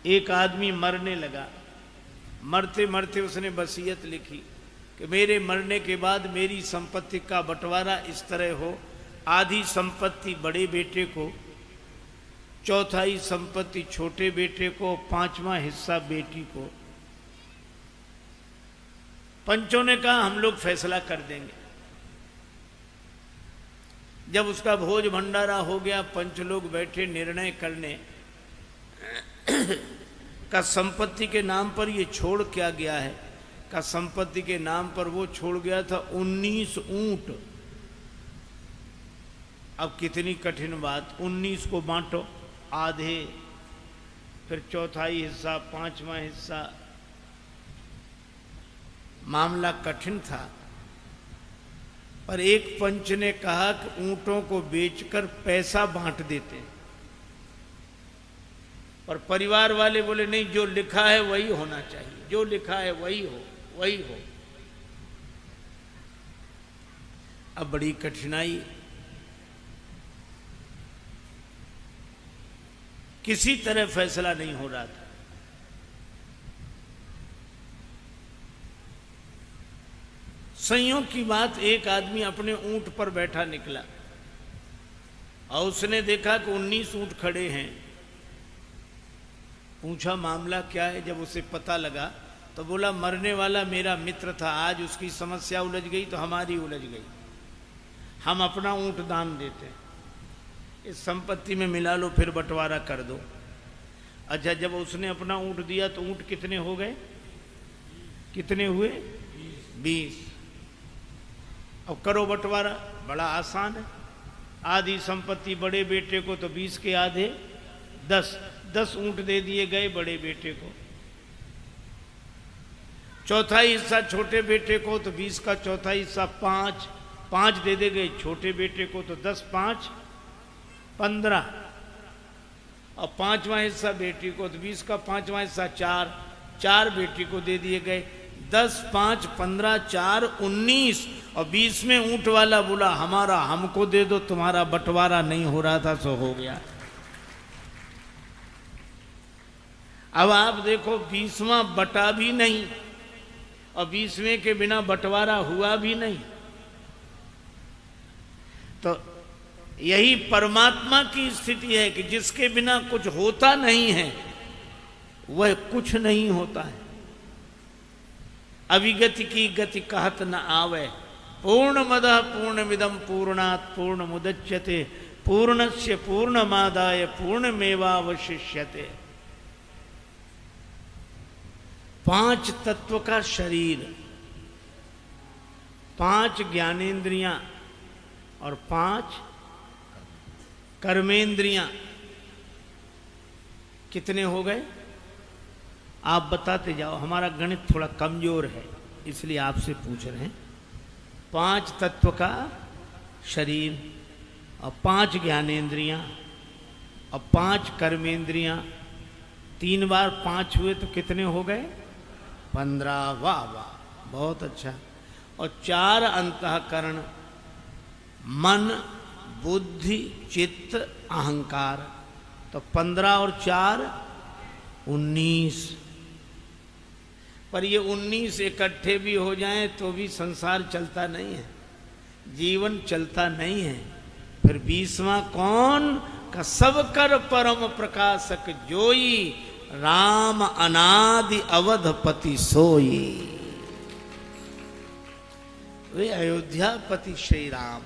एक आदमी मरने लगा। मरते मरते उसने वसीयत लिखी कि मेरे मरने के बाद मेरी संपत्ति का बंटवारा इस तरह हो, आधी संपत्ति बड़े बेटे को, चौथाई संपत्ति छोटे बेटे को, पांचवा हिस्सा बेटी को। पंचों ने कहा हम लोग फैसला कर देंगे। जब उसका भोज भंडारा हो गया, पंच लोग बैठे निर्णय करने का संपत्ति के नाम पर ये छोड़ क्या गया है। का संपत्ति के नाम पर वो छोड़ गया था 19 ऊंट। अब कितनी कठिन बात, 19 को बांटो, आधे, फिर चौथाई हिस्सा, पांचवा हिस्सा। मामला कठिन था, पर एक पंच ने कहा कि ऊंटों को बेचकर पैसा बांट देते हैं। और परिवार वाले बोले नहीं, जो लिखा है वही होना चाहिए, जो लिखा है वही हो, वही हो। अब बड़ी कठिनाई, किसी तरह फैसला नहीं हो रहा था। संयोग की बात, एक आदमी अपने ऊंट पर बैठा निकला और उसने देखा कि 19 ऊंट खड़े हैं। पूछा मामला क्या है। जब उसे पता लगा तो बोला मरने वाला मेरा मित्र था, आज उसकी समस्या उलझ गई तो हमारी उलझ गई, हम अपना ऊंट दान देते हैं, इस संपत्ति में मिला लो, फिर बंटवारा कर दो। अच्छा, जब उसने अपना ऊंट दिया तो ऊंट कितने हो गए, कितने हुए, 20। अब करो बंटवारा, बड़ा आसान है। आधी संपत्ति बड़े बेटे को तो 20 के आधे 10 ऊंट दे दिए गए बड़े बेटे को। चौथाई हिस्सा छोटे बेटे को तो 20 का चौथाई हिस्सा 5 दे दे गए छोटे बेटे को, तो 10 5 15, और पांचवा हिस्सा बेटी को, तो 20 का पांचवा हिस्सा 4 बेटी को दे दिए गए। 10 5 15 4 19, और 20 में ऊंट वाला बोला हमारा हमको दे दो, तुम्हारा बंटवारा नहीं हो रहा था सो हो गया। अब आप देखो 20वां बटा भी नहीं और 20वें के बिना बंटवारा हुआ भी नहीं। तो यही परमात्मा की स्थिति है कि जिसके बिना कुछ होता नहीं है वह कुछ नहीं होता है। अविगति की गति कहत न आवे, पूर्णमदः पूर्णमिदं पूर्णात् पूर्णमुदच्यते, पूर्णस्य पूर्णमादाय पूर्णमेवावशिष्यते। 5 तत्व का शरीर, 5 ज्ञानेंद्रियां और 5 कर्मेंद्रियां, कितने हो गए आप बताते जाओ, हमारा गणित थोड़ा कमजोर है इसलिए आपसे पूछ रहे हैं। 5 तत्व का शरीर और 5 ज्ञानेंद्रियां और 5 कर्मेंद्रियां, 3 बार 5 हुए तो कितने हो गए, 15। वाह वाह, बहुत अच्छा। और 4 अंतःकरण, मन बुद्धि चित्त अहंकार, तो 15 और 4 19। पर ये 19 इकट्ठे भी हो जाएं तो भी संसार चलता नहीं है, जीवन चलता नहीं है। फिर 20वां कौन का, सब कर परम प्रकाशक जोई, राम अनादि अवधपति सोई। वे अयोध्यापति श्री राम।